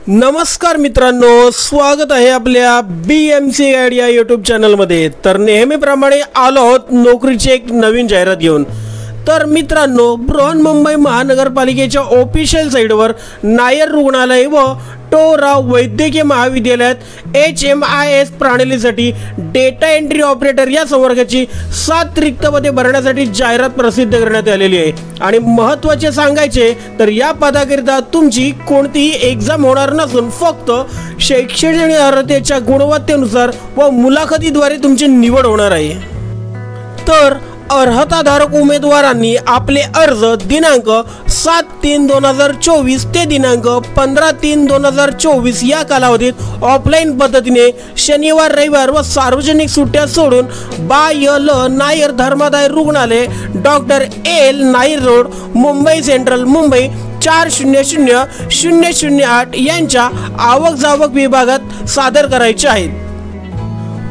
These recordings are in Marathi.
नमस्कार मित्रांनो, स्वागत आहे आपल्या BMC गाईड या यूट्यूब चॅनलमध्ये। तर नेहमीप्रमाणे आलो आहोत नोकरीची एक नवीन जाहिरात घेऊन। तर मित्रांनो, बृहन्मुंबई महानगरपालिकेच्या ऑफिशियल साइटवर नायर रुग्णालय व टोरा वैद्यकीय महाविद्यालयात HMIS प्रणालीसाठी डेटा एंट्री ऑपरेटर या संवर्गाची 7 रिक्त पदे भरण्यासाठी जाहिरात प्रसिद्ध करण्यात आलेली आहे। आणि महत्त्वाचे सांगायचे तर या पदाकरिता तुमची कोणतीही एक्झाम होणार नसून फक्त शैक्षणिक अर्हतेच्या गुणवत्तेनुसार व मुलाखतीद्वारे तुमची निवड होणार आहे। तर अर्हताधारक उमेदवारांनी आपले अर्ज दिनांक 7/3/2024 ते दिनांक 15/3/2024 या कालावधीत ऑफलाईन पद्धतीने शनिवार रविवार व सार्वजनिक सुट्ट्या सोडून बायल नायर धर्मादाय रुग्णालय doctor L Nair road Mumbai central Mumbai 400008 यांच्या आवक जावक विभागात सादर करायचे आहेत।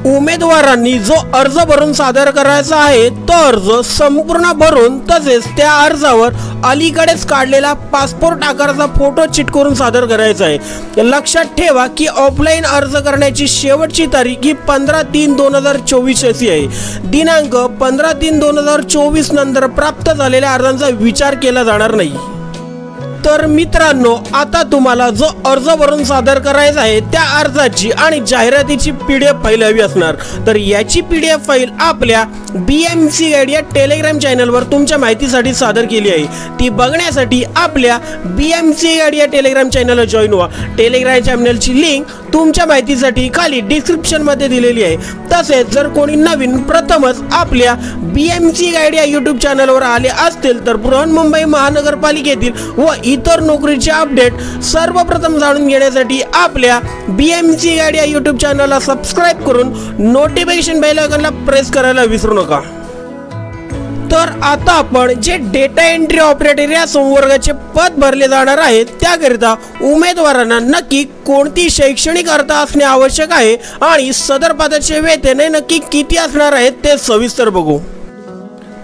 उमेदवारांनी जो अर्ज भरून सादर करायचा आहे तो अर्ज संपूर्ण भरून तसेच त्या अर्जावर अलीकडेच काढलेला पासपोर्ट आकाराचा फोटो चिटकवून सादर करायचा आहे। लक्षात ठेवा की ऑफलाईन अर्ज करण्याची शेवटची तारीख ही 15/3/2024 अशी आहे। दिनांक 15/3/2024 नंतर प्राप्त झालेल्या अर्जांचा विचार केला जाणार नाही। तर मित्रांनो, आता तुम्हाला जो अर्ज भरून सादर करायचा आहे त्या अर्जाची आणि जाहिरातीची PDF फाईल हवी असणार। तर याची PDF फाईल आपल्या BMC गाईड या टेलिग्राम चॅनलवर तुमच्या माहितीसाठी सादर केली आहे। ती बघण्यासाठी आपल्या BMC गाईड या टेलिग्राम चॅनलला जॉईन व्हा। टेलिग्राम चॅनलची लिंक तुमच्या माहितीसाठी खाली डिस्क्रिप्शन मध्ये दिलेली आहे। तसेच जर कोणी नवीन प्रथमच आपल्या BMC गाईड या यूट्यूब चॅनलवर आले असतील तर बृहन्मुंबई महानगरपालिकेतील व इतर नोकरीचे अपडेट सर्वप्रथम जाणून घेण्यासाठी आपल्या BMC गाईड या यूट्यूब चॅनलला सबस्क्राइब करून नोटिफिकेशन बेल आयकॉनला प्रेस करायला विसरू नका। तर आता आपण जे डेटा एंट्री ऑपरेटर या संवर्गाचे पद भरले जाणार आहे त्याकरिता उमेदवारांना नक्की कोणती शैक्षणिक अर्हता असणे आवश्यक आहे आणि सदर पदाचे वेतन नक्की किती असणार आहे ते सविस्तर बघू।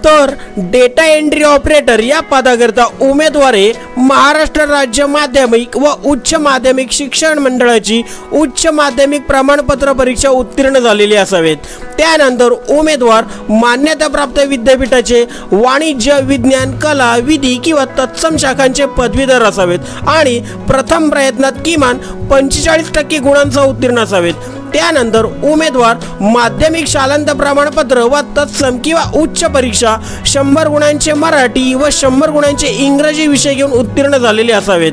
तर डेटा एंट्री ऑपरेटर या पदाकरिता उमेदवारे महाराष्ट्र राज्य माध्यमिक व उच्च माध्यमिक शिक्षण मंडळाची उच्च माध्यमिक प्रमाणपत्र परीक्षा उत्तीर्ण झालेली असावेत। त्यानंतर उमेदवार मान्यताप्राप्त विद्यापीठाचे वाणिज्य विज्ञान कला विधी किंवा तत्सम शाखांचे पदवीधर असावेत आणि प्रथम प्रयत्नात किमान 45% गुणांसह उत्तीर्ण असावेत। त्यानंतर उमेदवार माध्यमिक शालांत प्रमाणपत्र व तत्सम किंवा उच्च परीक्षा 100 गुणांचे मराठी व 100 गुणांचे इंग्रजी विषय घेऊन उत्तीर्ण झालेले असावेत।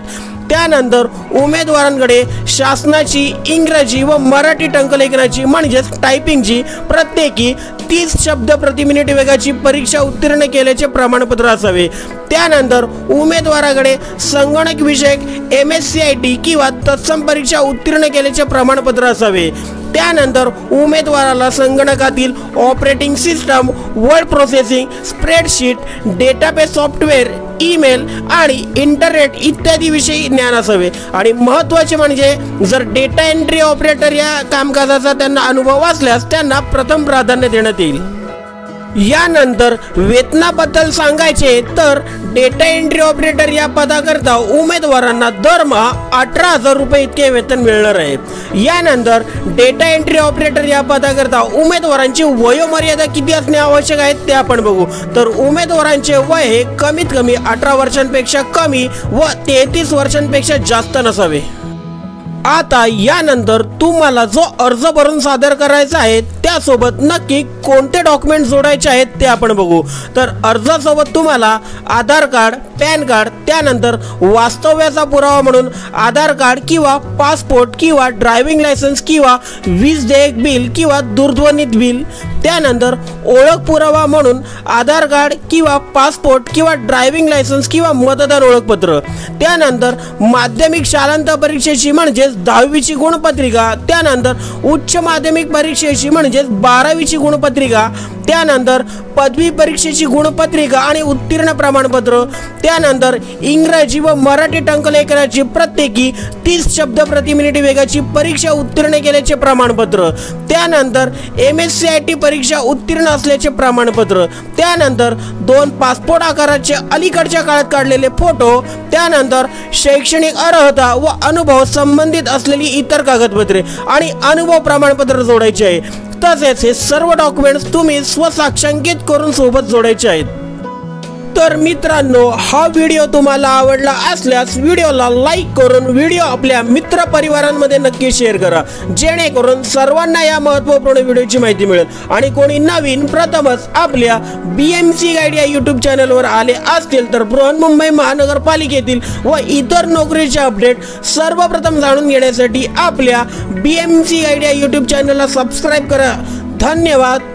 त्यानंतर उमेदवारांकडे शासनाची इंग्रजी व मराठी टंकलेखनाची म्हणजेच टायपिंगची प्रत्येकी 30 शब्द प्रति मिनिट वेगाची परीक्षा उत्तीर्ण केल्याचे प्रमाणपत्र असावे। त्यानंतर उमेदवाराकडे संगणक विषयक MSCIT किंवा तत्सम परीक्षा उत्तीर्ण केल्याचे प्रमाणपत्र असावे। त्यानंतर उमेदवाराला संगणकातील operating system, word processing, spreadsheet, database software, email आणि इंटरनेट इत्यादी विषयी ज्ञान असावे। आणि महत्त्वाचे म्हणजे जर डेटा एंट्री ऑपरेटर या कामकाजाचा त्यांना अनुभव असल्यास त्यांना प्रथम प्राधान्य देण्यात येईल। यानंतर वेतनाबद्दल सांगायचे तर डेटा एंट्री ऑपरेटर या पदाकरता उमेदवारांना दरमहा 18,000 रुपये इतके वेतन मिळणार आहे। यानंतर डेटा एंट्री ऑपरेटर या पदाकरता उमेदवारांची वयोमर्यादा किती असणे आवश्यक आहे ते आपण बघू। तर उमेदवारांचे वय हे कमीत कमी 18 वर्षांपेक्षा कमी व 33 वर्षांपेक्षा जास्त नसावे। आता यानंतर तुम्हाला जो अर्ज भरून सादर करायचा आहे त्यासोबत नक्की कोणते डॉक्युमेंट जोडायचे आहेत ते आपण बघू। तर अर्जासोबत तुम्हाला आधार कार्ड, पॅन कार्ड, त्यानंतर वास्तव्याचा पुरावा म्हणून आधार कार्ड किंवा पासपोर्ट किंवा ड्रायव्हिंग लायसन्स किंवा वीज देयक बिल किंवा दूरध्वनी बिल, त्यानंतर ओळख पुरावा म्हणून आधार कार्ड किंवा पासपोर्ट किंवा ड्रायव्हिंग लायसन्स किंवा मतदार ओळखपत्र, त्यानंतर माध्यमिक शालांत परीक्षेची म्हणजे म्हणजेच 10वीची गुणपत्रिका, त्यानंतर उच्च माध्यमिक परीक्षेची म्हणजेच 12वीची गुणपत्रिका, त्यानंतर पदवी परीक्षेची गुणपत्रिका आणि उत्तीर्ण प्रमाणपत्र, त्यानंतर इंग्रजी व मराठी टंकलेखनाची प्रत्येकी 30 शब्द प्रति मिनिट वेगाची परीक्षा उत्तीर्ण केल्याचे प्रमाणपत्र, त्यानंतर MSCIT परीक्षा उत्तीर्ण असल्याचे प्रमाणपत्र, त्यानंतर 2 पासपोर्ट आकाराचे अलीकडच्या काळात काढलेले फोटो, त्यानंतर शैक्षणिक अर्हता व अनुभव संबंधित असलेली इतर कागदपत्रे आणि अनुभव प्रमाणपत्र जोडायचे आहे। तसेच हे सर्व डॉक्युमेंट्स तुम्ही स्वसाक्षांकित करून सोबत जोडायचे आहेत। तर मित्रांनो, हा व्हिडिओ तुम्हाला आवडला असल्यास व्हिडिओला लाईक करून व्हिडिओ आपल्या मित्र परिवारांमध्ये नक्की शेअर करा, जेणेकरून सर्वांना या महत्त्वपूर्ण व्हिडिओची माहिती मिळेल। आणि कोणी नवीन प्रथमच आपल्या BMC गाईड या यूट्यूब चॅनलवर आले असतील तर बृहन्मुंबई महानगरपालिकेतील व इतर नोकरीचे अपडेट सर्वप्रथम जाणून घेण्यासाठी आपल्या BMC गाईड या यूट्यूब चॅनलला सबस्क्राईब करा। धन्यवाद।